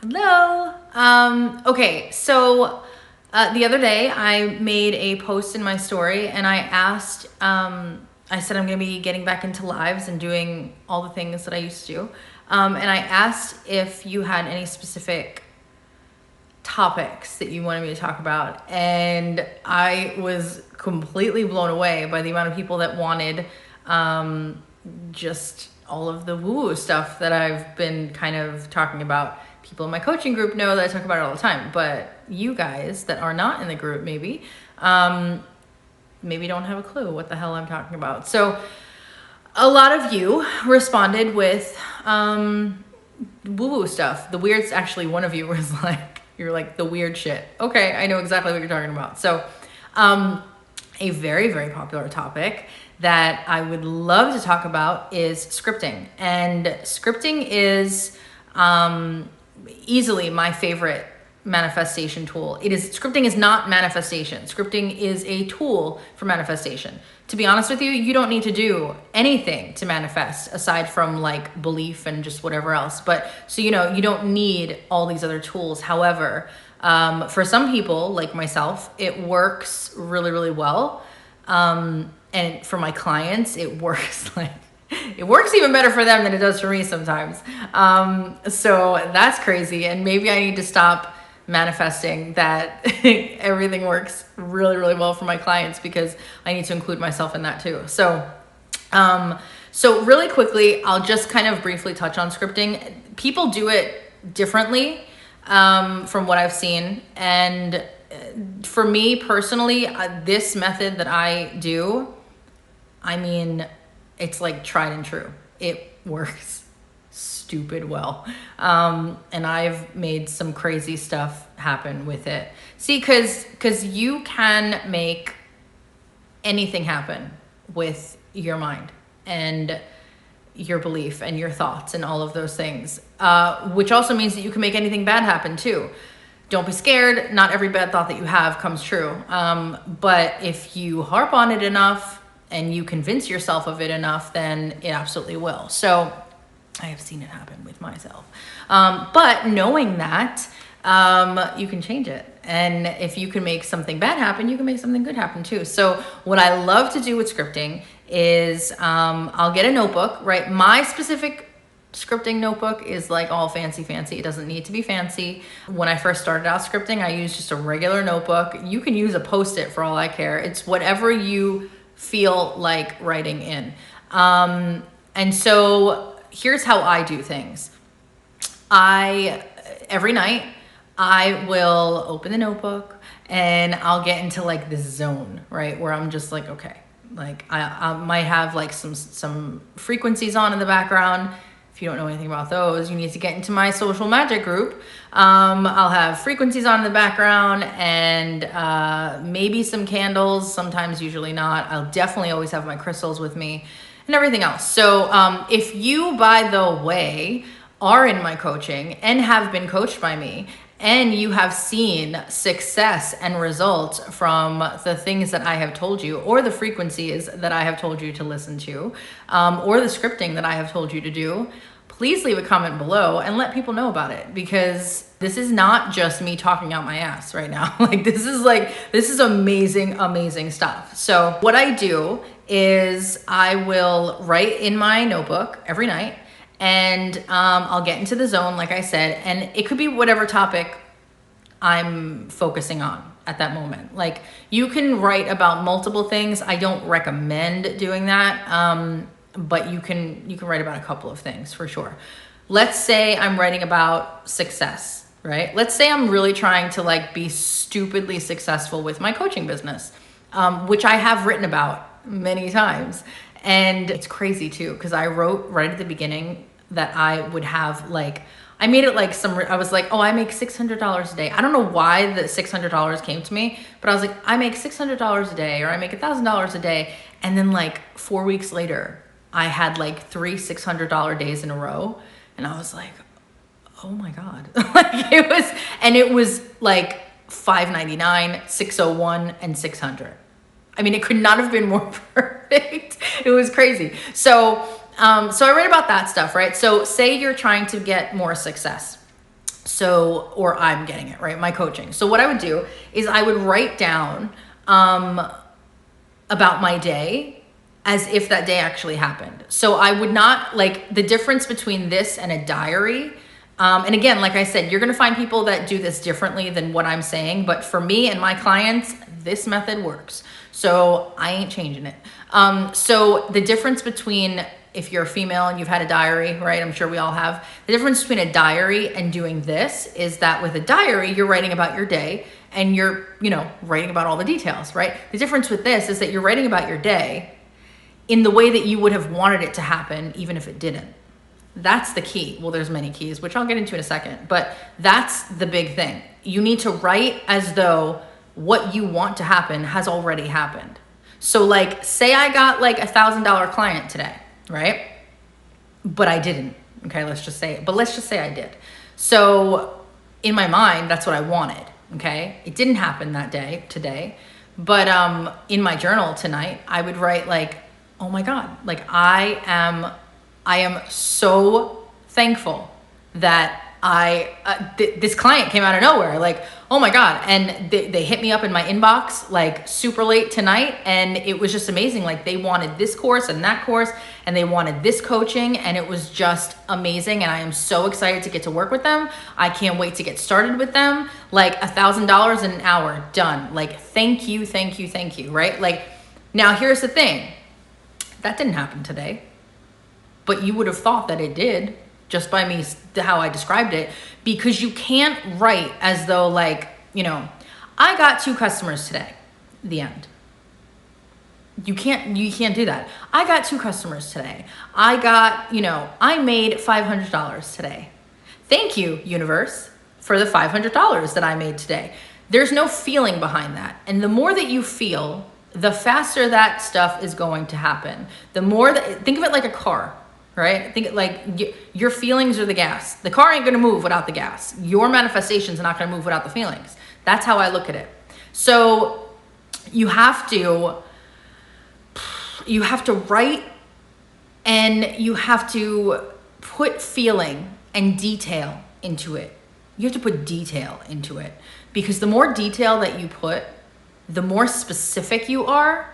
Hello. Okay, so the other day I made a post in my story and I asked, I said I'm going to be getting back into lives and doing all the things that I used to do. And I asked if you had any specific topics that you wanted me to talk about. And I was completely blown away by the amount of people that wanted just all of the woo-woo stuff that I've been kind of talking about. People in my coaching group know that I talk about it all the time, but you guys that are not in the group maybe don't have a clue what the hell I'm talking about. So a lot of you responded with woo-woo stuff. The weird's actually one of you was like, you're like the weird shit. Okay, I know exactly what you're talking about. So a very, very popular topic that I would love to talk about is scripting. And scripting is easily my favorite manifestation tool. Scripting is not manifestation. Scripting is a tool for manifestation. To be honest with you, you don't need to do anything to manifest aside from like belief and just whatever else. But so, you don't need all these other tools. However, for some people like myself, it works really, really well. And for my clients, it works it works even better for them than it does for me sometimes. So that's crazy. And maybe I need to stop manifesting that everything works really, really well for my clients because I need to include myself in that too. So really quickly, I'll just kind of briefly touch on scripting. People do it differently from what I've seen. And for me personally, this method that I do, it's like tried and true. It works stupid well. And I've made some crazy stuff happen with it. See, because you can make anything happen with your mind and your belief and your thoughts and all of those things, which also means that you can make anything bad happen too. Don't be scared. Not every bad thought that you have comes true. But if you harp on it enough and you convince yourself of it enough, then it absolutely will. So I have seen it happen with myself. But knowing that, you can change it. And if you can make something bad happen, you can make something good happen too. So what I love to do with scripting is I'll get a notebook, right? My specific scripting notebook is like all fancy. It doesn't need to be fancy. When I first started out scripting, I used just a regular notebook. You can use a Post-it for all I care. It's whatever you feel like writing in. And so here's how I do things. Every night I will open the notebook and I'll get into like this zone, right? Where I'm just like, okay, like I might have like some frequencies on in the background. If you don't know anything about those, you need to get into my social magic group. I'll have frequencies on in the background and maybe some candles, sometimes usually not. I'll definitely always have my crystals with me and everything else. So if you, by the way, are in my coaching and have been coached by me, and you have seen success and results from the things that I have told you, or the frequencies that I have told you to listen to, or the scripting that I have told you to do, please leave a comment below and let people know about it, because this is not just me talking out my ass right now. This is amazing, amazing stuff. So what I do is I will write in my notebook every night. And I'll get into the zone, like I said, and it could be whatever topic I'm focusing on at that moment. Like, you can write about multiple things. I don't recommend doing that, but you can write about a couple of things for sure. Let's say I'm writing about success, right? Let's say I'm really trying to like be stupidly successful with my coaching business, which I have written about many times. And it's crazy too, because I wrote right at the beginning that I would have I made it I was like, oh, I make $600 a day. I don't know why the $600 came to me, but I was like, I make $600 a day, or I make $1,000 a day. And then 4 weeks later, I had 3 $600 days in a row. And I was like, oh my God. it was $599, $601, and $600. I mean, it could not have been more perfect. It was crazy. So I read about that stuff, right? So say you're trying to get more success. So, or I'm getting it, right? My coaching. So what I would do is I would write down about my day as if that day actually happened. So I would not, like, the difference between this and a diary. And again, like I said, you're going to find people that do this differently than what I'm saying. But for me and my clients, this method works. So I ain't changing it. So the difference between, if you're a female and you've had a diary, right? I'm sure we all have. The difference between a diary and doing this is that with a diary, you're writing about your day and you're, writing about all the details, right? The difference with this is that you're writing about your day in the way that you would have wanted it to happen, even if it didn't. That's the key. Well, there's many keys, which I'll get into in a second, but that's the big thing. You need to write as though what you want to happen has already happened. So like, say I got like $1,000 client today, right? But I didn't. Okay, let's just say I did. So in my mind, that's what I wanted. Okay, it didn't happen that day today, but in my journal tonight, I would write like, oh my God, like I am so thankful that this client came out of nowhere, like, oh my God. And they hit me up in my inbox like super late tonight. And it was just amazing. Like they wanted this course and that course, and they wanted this coaching, and it was just amazing. And I am so excited to get to work with them. I can't wait to get started with them. Like $1,000 an hour, done. Like, thank you, thank you, thank you. Right? Like, now here's the thing. That didn't happen today, but you would have thought that it did just by me, how I described it, because you can't write as though like, I got 2 customers today, the end. You can't do that. I got 2 customers today. I made $500 today. Thank you, universe, for the $500 that I made today. There's no feeling behind that. And the more that you feel, the faster that stuff is going to happen. The more that, think of it like a car, right? Think like your feelings are the gas. The car ain't gonna move without the gas. Your manifestation's not gonna move without the feelings. That's how I look at it. So you have to write, and you have to put feeling and detail into it. You have to put detail into it, because the more detail that you put, the more specific you are,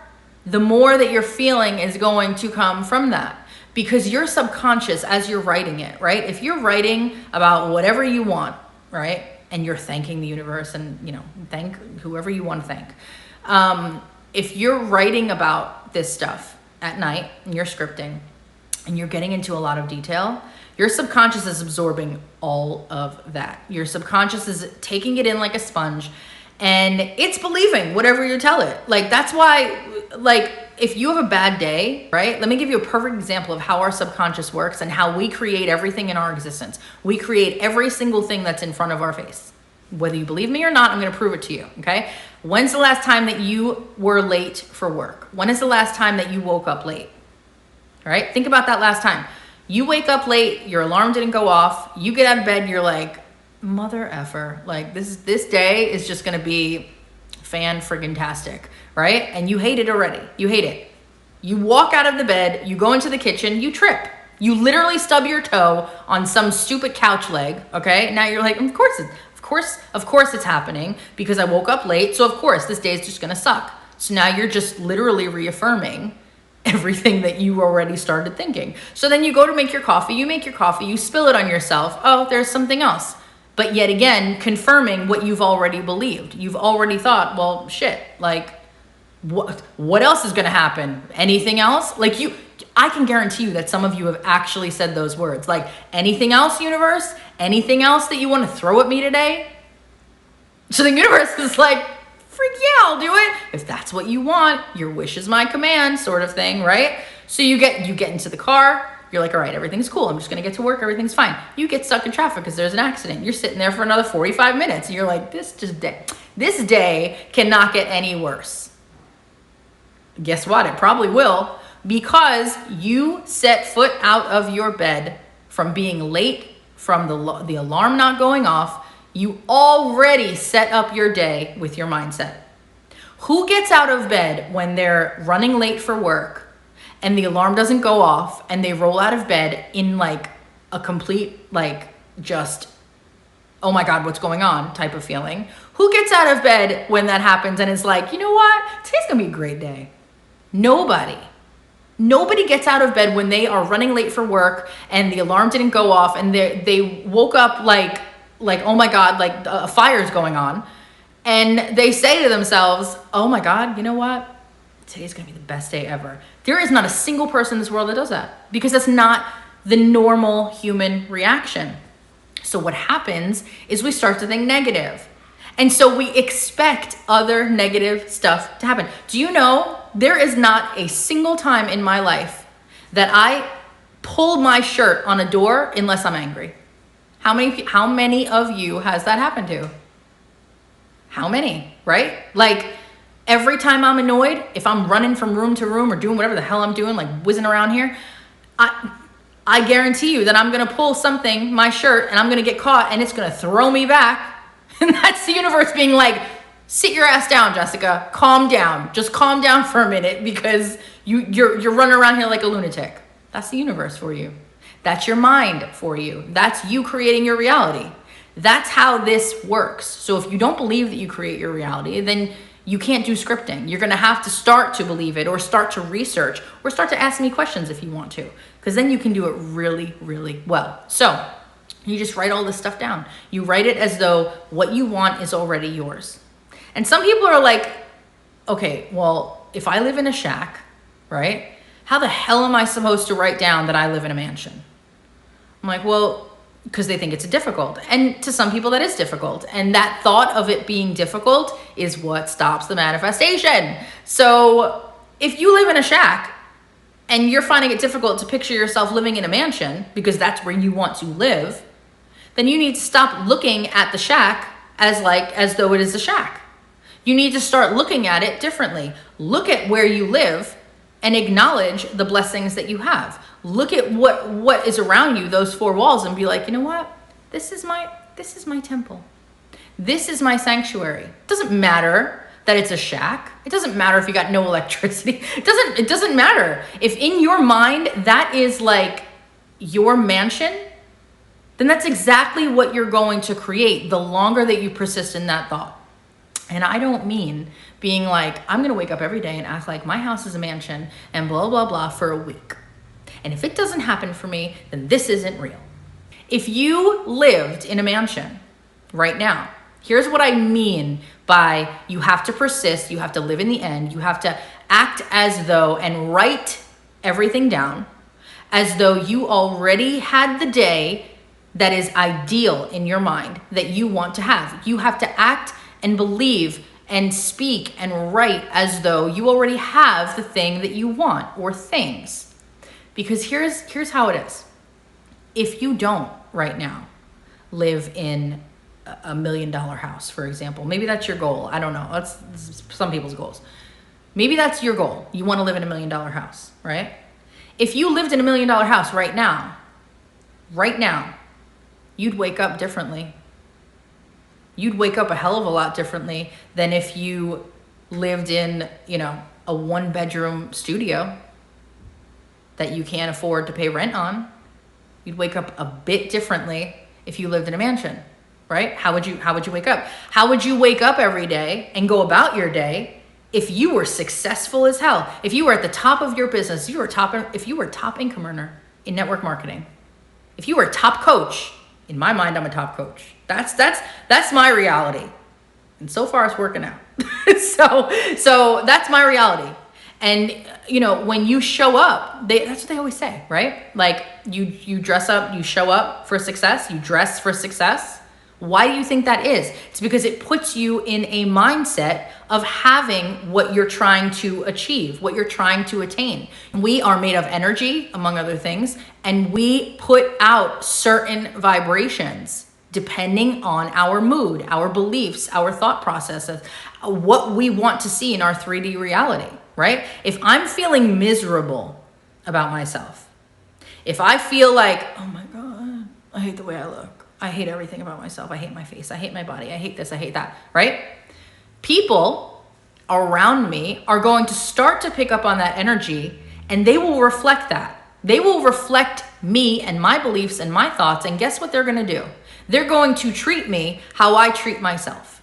the more that your feeling is going to come from that. Because your subconscious, as you're writing it, right? If you're writing about whatever you want, right? And you're thanking the universe and, thank whoever you want to thank. If you're writing about this stuff at night and you're scripting and you're getting into a lot of detail, your subconscious is absorbing all of that. Your subconscious is taking it in like a sponge, and it's believing whatever you tell it. Like, that's why, like, if you have a bad day, right? Let me give you a perfect example of how our subconscious works and how we create everything in our existence. We create every single thing that's in front of our face. Whether you believe me or not, I'm going to prove it to you, okay? When's the last time that you were late for work? When is the last time that you woke up late? All right? Think about that last time. You wake up late, your alarm didn't go off, you get out of bed, you're like, mother effer, like this day is just going to be fan-friggin-tastic, right? And you hate it already. You hate it. You walk out of the bed, you go into the kitchen, you trip. You literally stub your toe on some stupid couch leg, okay? Now you're like, of course it's happening because I woke up late, so of course this day is just going to suck. So now you're just literally reaffirming everything that you already started thinking. So then you go to make your coffee, you spill it on yourself. Oh, there's something else. But yet again, confirming what you've already believed. You've already thought, well, shit, like, what else is going to happen? Anything else? Like, I can guarantee you that some of you have actually said those words. Like, anything else, universe? Anything else that you want to throw at me today? So the universe is like, freak yeah, I'll do it. If that's what you want, your wish is my command, sort of thing, right? So you get into the car. You're like, all right, everything's cool. I'm just going to get to work. Everything's fine. You get stuck in traffic because there's an accident. You're sitting there for another 45 minutes. And you're like, this day cannot get any worse. Guess what? It probably will, because you set foot out of your bed from being late, from the alarm not going off. You already set up your day with your mindset. Who gets out of bed when they're running late for work and the alarm doesn't go off and they roll out of bed in like a complete, like, just oh my God, what's going on type of feeling. Who gets out of bed when that happens and is like, you know what, today's gonna be a great day? Nobody. Nobody gets out of bed when they are running late for work and the alarm didn't go off and they woke up like, oh my God, like a fire's going on. And they say to themselves, oh my God, you know what? Today's gonna be the best day ever. There is not a single person in this world that does that, because that's not the normal human reaction. So what happens is we start to think negative. And so we expect other negative stuff to happen. Do you know, there is not a single time in my life that I pulled my shirt on a door unless I'm angry. How many of you has that happened to? How many, right? Like every time I'm annoyed, if I'm running from room to room or doing whatever the hell I'm doing, like whizzing around here, I guarantee you that I'm going to pull something, my shirt, and I'm going to get caught and it's going to throw me back. And that's the universe being like, sit your ass down, Jessica. Calm down. Just calm down for a minute, because you're running around here like a lunatic. That's the universe for you. That's your mind for you. That's you creating your reality. That's how this works. So if you don't believe that you create your reality, then you can't do scripting. You're going to have to start to believe it, or start to research, or start to ask me questions if you want to, because then you can do it really, really well. So you just write all this stuff down. You write it as though what you want is already yours. And some people are like, okay, well, if I live in a shack, right? How the hell am I supposed to write down that I live in a mansion? I'm like, well, because they think it's difficult. And to some people that is difficult. And that thought of it being difficult is what stops the manifestation. So if you live in a shack and you're finding it difficult to picture yourself living in a mansion because that's where you want to live, then you need to stop looking at the shack as though it is a shack. You need to start looking at it differently. Look at where you live and acknowledge the blessings that you have. Look at what is around you, those four walls, and be like, you know what? This is my temple. This is my sanctuary. It doesn't matter that it's a shack. It doesn't matter if you got no electricity. It doesn't matter. If in your mind that is like your mansion, then that's exactly what you're going to create the longer that you persist in that thought. And I don't mean being like, I'm going to wake up every day and act like my house is a mansion and blah, blah, blah for a week. And if it doesn't happen for me, then this isn't real. If you lived in a mansion right now, here's what I mean by you have to persist, you have to live in the end, you have to act as though and write everything down as though you already had the day that is ideal in your mind that you want to have. You have to act and believe and speak and write as though you already have the thing that you want, or things. Because here's how it is. If you don't right now live in a $1 million house, for example, maybe that's your goal. I don't know. That's some people's goals. Maybe that's your goal. You want to live in $1 million house, right? If you lived in $1 million house right now, you'd wake up differently. You'd wake up a hell of a lot differently than if you lived in, a 1-bedroom studio that you can't afford to pay rent on. You'd wake up a bit differently if you lived in a mansion, right? How would you wake up? How would you wake up every day and go about your day if you were successful as hell? If you were at the top of your business, if you were top income earner in network marketing, if you were a top coach, in my mind, I'm a top coach. That's my reality. And so far it's working out. So that's my reality. And, when you show up, that's what they always say, right? Like you dress up, you show up for success, you dress for success. Why do you think that is? It's because it puts you in a mindset of having what you're trying to achieve, what you're trying to attain. We are made of energy, among other things, and we put out certain vibrations depending on our mood, our beliefs, our thought processes, what we want to see in our 3D reality, right? If I'm feeling miserable about myself, if I feel like, oh my God, I hate the way I look, I hate everything about myself, I hate my face, I hate my body, I hate this, I hate that, right? People around me are going to start to pick up on that energy, and they will reflect that. They will reflect me and my beliefs and my thoughts, and guess what they're going to do? they're going to treat me how I treat myself,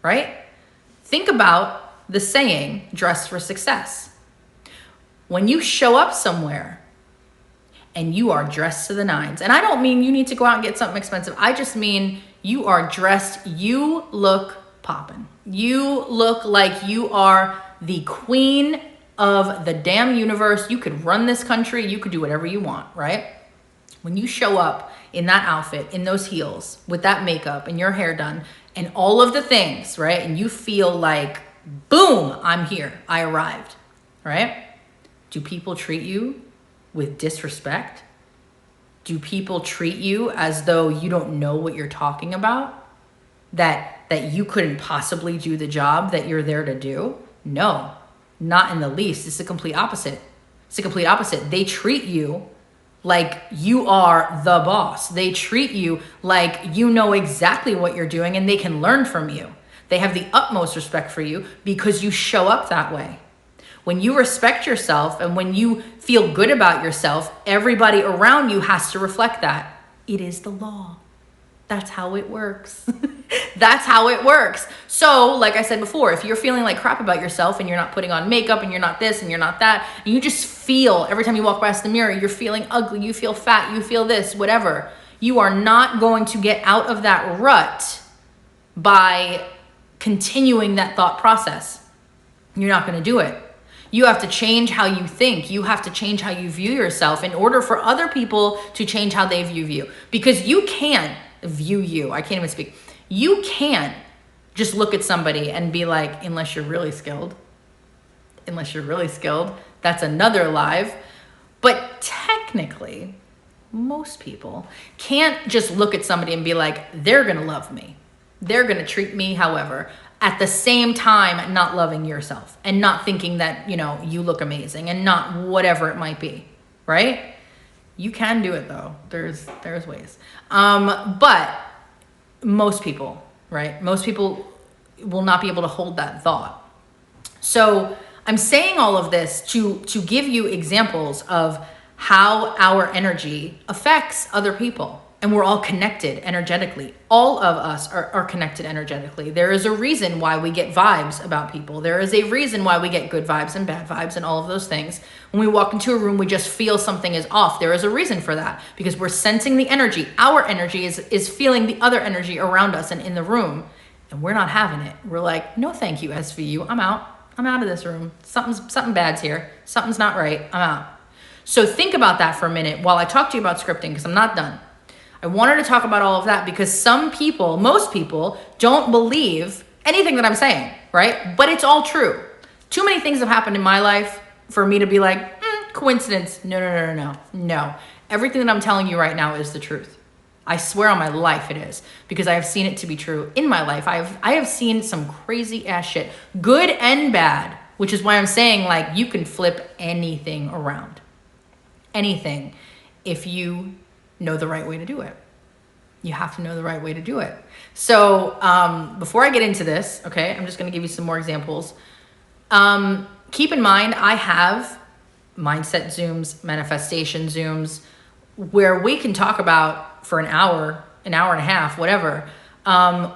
right? Think about the saying, dress for success. When you show up somewhere and you are dressed to the nines, and I don't mean you need to go out and get something expensive. I just mean you are dressed, you look popping. You look like you are the queen of the damn universe. You could run this country. You could do whatever you want, right? When you show up in that outfit, in those heels, with that makeup and your hair done and all of the things, right? And you feel like, boom, I'm here. I arrived, right? Do people treat you with disrespect? Do people treat you as though you don't know what you're talking about? That you couldn't possibly do the job that you're there to do? No, not in the least. It's the complete opposite. It's the complete opposite. They treat you like you are the boss. They treat you like you know exactly what you're doing and they can learn from you. They have the utmost respect for you because you show up that way. When you respect yourself and when you feel good about yourself, everybody around you has to reflect that. It is the law. That's how it works. That's how it works. So, like I said before, if you're feeling like crap about yourself and you're not putting on makeup and you're not this and you're not that, and you just feel every time you walk past the mirror, you're feeling ugly, you feel fat, you feel this, whatever, you are not going to get out of that rut by continuing that thought process. You're not going to do it. You have to change how you think. You have to change how you view yourself in order for other people to change how they view you. Because you can't view you. I can't even speak. You can't just look at somebody and be like, unless you're really skilled, that's another live. But technically, most people can't just look at somebody and be like, they're going to love me. They're going to treat me however. At the same time, not loving yourself and not thinking that, you look amazing and not whatever it might be, right? You can do it though. There's ways. But most people, right? Most people will not be able to hold that thought. So I'm saying all of this to give you examples of how our energy affects other people. And we're all connected energetically. All of us are connected energetically. There is a reason why we get vibes about people. There is a reason why we get good vibes and bad vibes and all of those things. When we walk into a room, we just feel something is off. There is a reason for that because we're sensing the energy. Our energy is feeling the other energy around us and in the room. And we're not having it. We're like, no, thank you, SVU. I'm out. I'm out of this room. Something bad's here. Something's not right. I'm out. So think about that for a minute while I talk to you about scripting because I'm not done. I wanted to talk about all of that because most people don't believe anything that I'm saying, right? But it's all true. Too many things have happened in my life for me to be like, coincidence. No. Everything that I'm telling you right now is the truth. I swear on my life it is because I have seen it to be true in my life. I have seen some crazy ass shit, good and bad, which is why I'm saying like you can flip anything around. Anything if you know the right way to do it. You have to know the right way to do it. So before I get into this, okay, I'm just going to give you some more examples. Keep in mind, I have mindset Zooms, manifestation Zooms, where we can talk about for an hour and a half, whatever.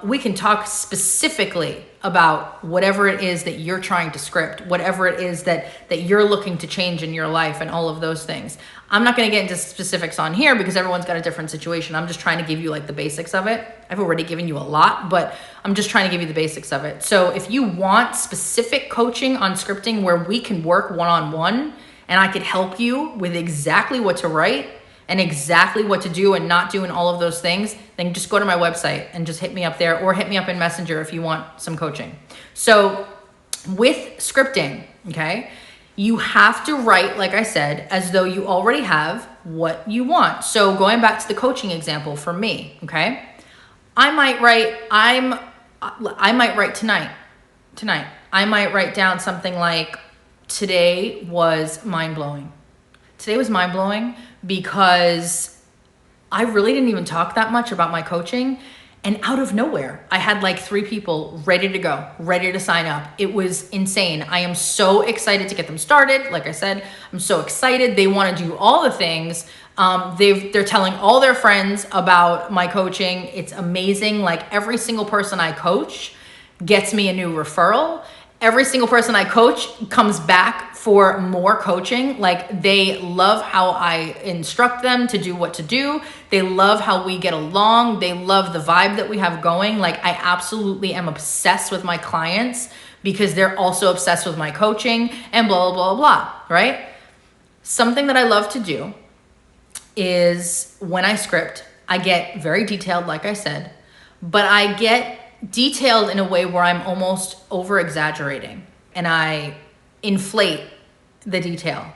We can talk specifically about whatever it is that you're trying to script, whatever it is that you're looking to change in your life and all of those things. I'm not going to get into specifics on here because everyone's got a different situation. I'm just trying to give you like the basics of it. I've already given you a lot, but I'm just trying to give you the basics of it. So if you want specific coaching on scripting where we can work one-on-one and I could help you with exactly what to write and exactly what to do and not do and all of those things, then just go to my website and just hit me up there or hit me up in Messenger if you want some coaching. So with scripting, okay, you have to write, like I said, as though you already have what you want. So going back to the coaching example for me, okay, I might write tonight. I might write down something like, today was mind-blowing. Today was mind-blowing because I really didn't even talk that much about my coaching. And out of nowhere, I had like 3 people ready to go, ready to sign up. It was insane. I am so excited to get them started. Like I said, I'm so excited. They want to do all the things. They're telling all their friends about my coaching. It's amazing. Like every single person I coach gets me a new referral. Every single person I coach comes back for more coaching. Like they love how I instruct them to do what to do. They love how we get along. They love the vibe that we have going. Like I absolutely am obsessed with my clients because they're also obsessed with my coaching and blah, blah, blah, blah, right? Something that I love to do is when I script, I get very detailed, like I said, but I get detailed in a way where I'm almost over exaggerating and I inflate the detail.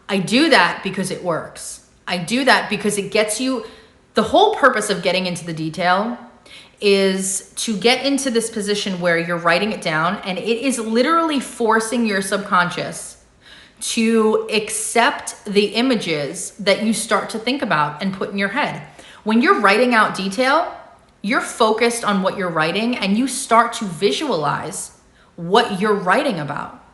I do that because it works. I do that because it gets you, the whole purpose of getting into the detail is to get into this position where you're writing it down and it is literally forcing your subconscious to accept the images that you start to think about and put in your head. When you're writing out detail, you're focused on what you're writing and you start to visualize what you're writing about,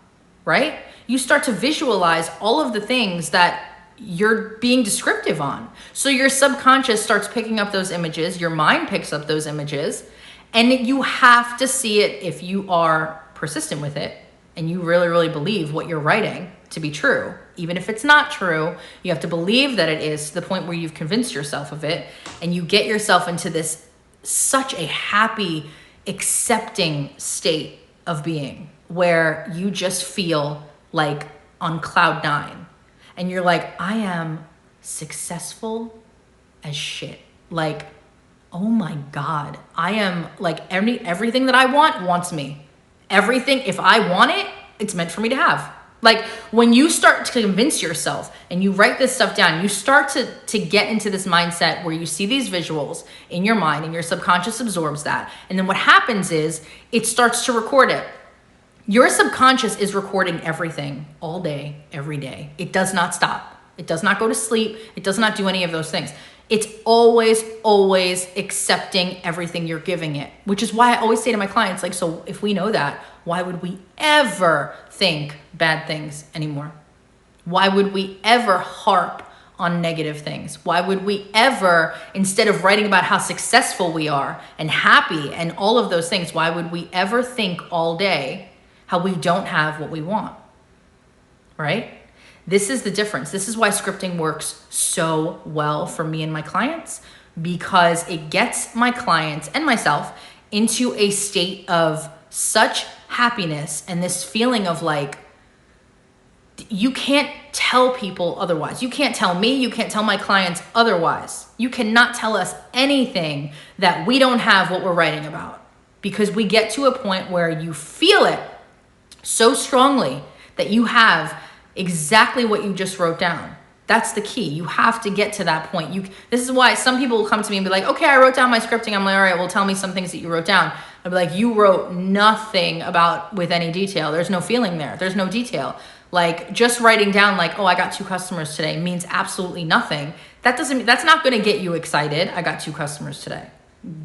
right? You start to visualize all of the things that you're being descriptive on. So your subconscious starts picking up those images, your mind picks up those images, and you have to see it if you are persistent with it and you really, really believe what you're writing to be true. Even if it's not true, you have to believe that it is to the point where you've convinced yourself of it and you get yourself into this such a happy, accepting state of being where you just feel like on cloud nine and you're like, I am successful as shit. Like, oh my God, I am like everything that I want wants me. Everything, if I want it, it's meant for me to have. Like when you start to convince yourself and you write this stuff down, you start to get into this mindset where you see these visuals in your mind and your subconscious absorbs that. And then what happens is it starts to record it. Your subconscious is recording everything all day, every day. It does not stop. It does not go to sleep. It does not do any of those things. It's always, always accepting everything you're giving it, which is why I always say to my clients, like, so if we know that, why would we ever think bad things anymore? Why would we ever harp on negative things? Why would we ever, instead of writing about how successful we are and happy and all of those things, why would we ever think all day how we don't have what we want, right? This is the difference. This is why scripting works so well for me and my clients, because it gets my clients and myself into a state of such happiness and this feeling of like, you can't tell people otherwise. You can't tell me, you can't tell my clients otherwise. You cannot tell us anything that we don't have what we're writing about, because we get to a point where you feel it so strongly that you have exactly what you just wrote down. That's the key. You have to get to that point. This is why some people will come to me and be like, okay, I wrote down my scripting. I'm like, all right, well, tell me some things that you wrote down. I'll be like, you wrote nothing about with any detail. There's no feeling there. There's no detail. Like just writing down like, oh, I got 2 customers today means absolutely nothing. That's not going to get you excited. I got 2 customers today.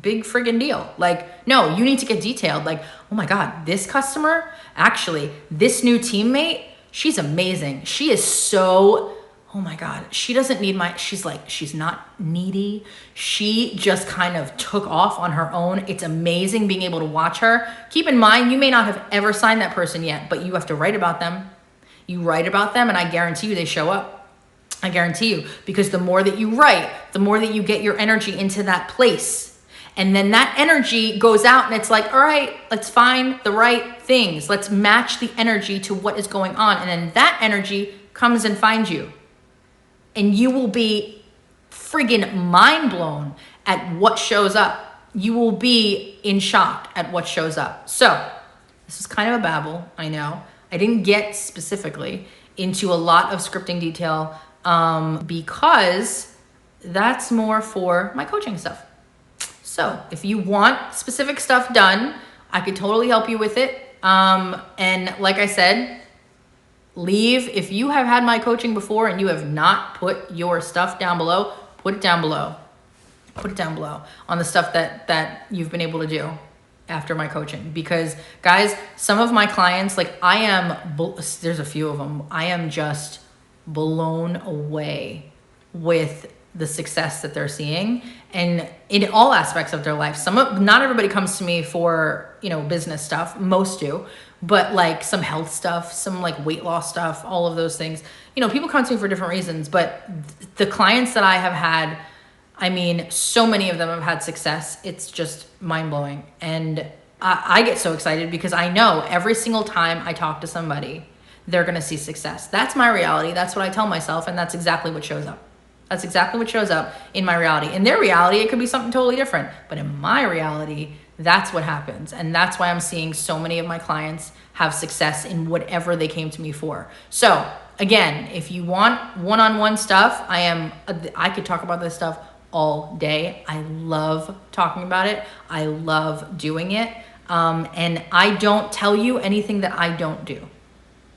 Big friggin' deal. Like, no, you need to get detailed. Like, oh my God, this customer, actually, this new teammate, she's amazing. She is so, oh my God, she doesn't need she's not needy. She just kind of took off on her own. It's amazing being able to watch her. Keep in mind, you may not have ever signed that person yet, but you have to write about them. You write about them and I guarantee you they show up. I guarantee you, because the more that you write, the more that you get your energy into that place. And then that energy goes out and it's like, all right, let's find the right things. Let's match the energy to what is going on. And then that energy comes and finds you. And you will be friggin' mind blown at what shows up. You will be in shock at what shows up. So this is kind of a babble, I know. I didn't get specifically into a lot of scripting detail because that's more for my coaching stuff. So if you want specific stuff done, I could totally help you with it. And like I said, if you have had my coaching before and you have not put your stuff down below, put it down below. Put it down below on the stuff that you've been able to do after my coaching. Because guys, some of my clients, like there's a few of them, I am just blown away with the success that they're seeing, and in all aspects of their life. Not everybody comes to me for, business stuff. Most do, but like some health stuff, some like weight loss stuff, all of those things. People come to me for different reasons, but the clients that I have had, I mean, so many of them have had success. It's just mind blowing. And I get so excited because I know every single time I talk to somebody, they're going to see success. That's my reality. That's what I tell myself. And that's exactly what shows up. That's exactly what shows up in my reality. In their reality, it could be something totally different. But in my reality, that's what happens. And that's why I'm seeing so many of my clients have success in whatever they came to me for. So again, if you want one-on-one stuff, I could talk about this stuff all day. I love talking about it. I love doing it. And I don't tell you anything that I don't do.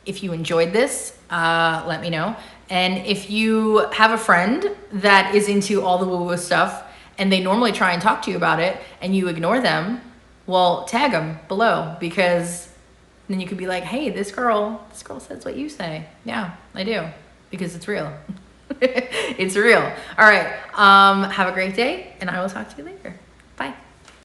If you enjoyed this, let me know. And if you have a friend that is into all the woo-woo stuff and they normally try and talk to you about it and you ignore them, well, tag them below, because then you could be like, hey, this girl says what you say. Yeah, I do, because it's real. It's real. All right. Have a great day, and I will talk to you later.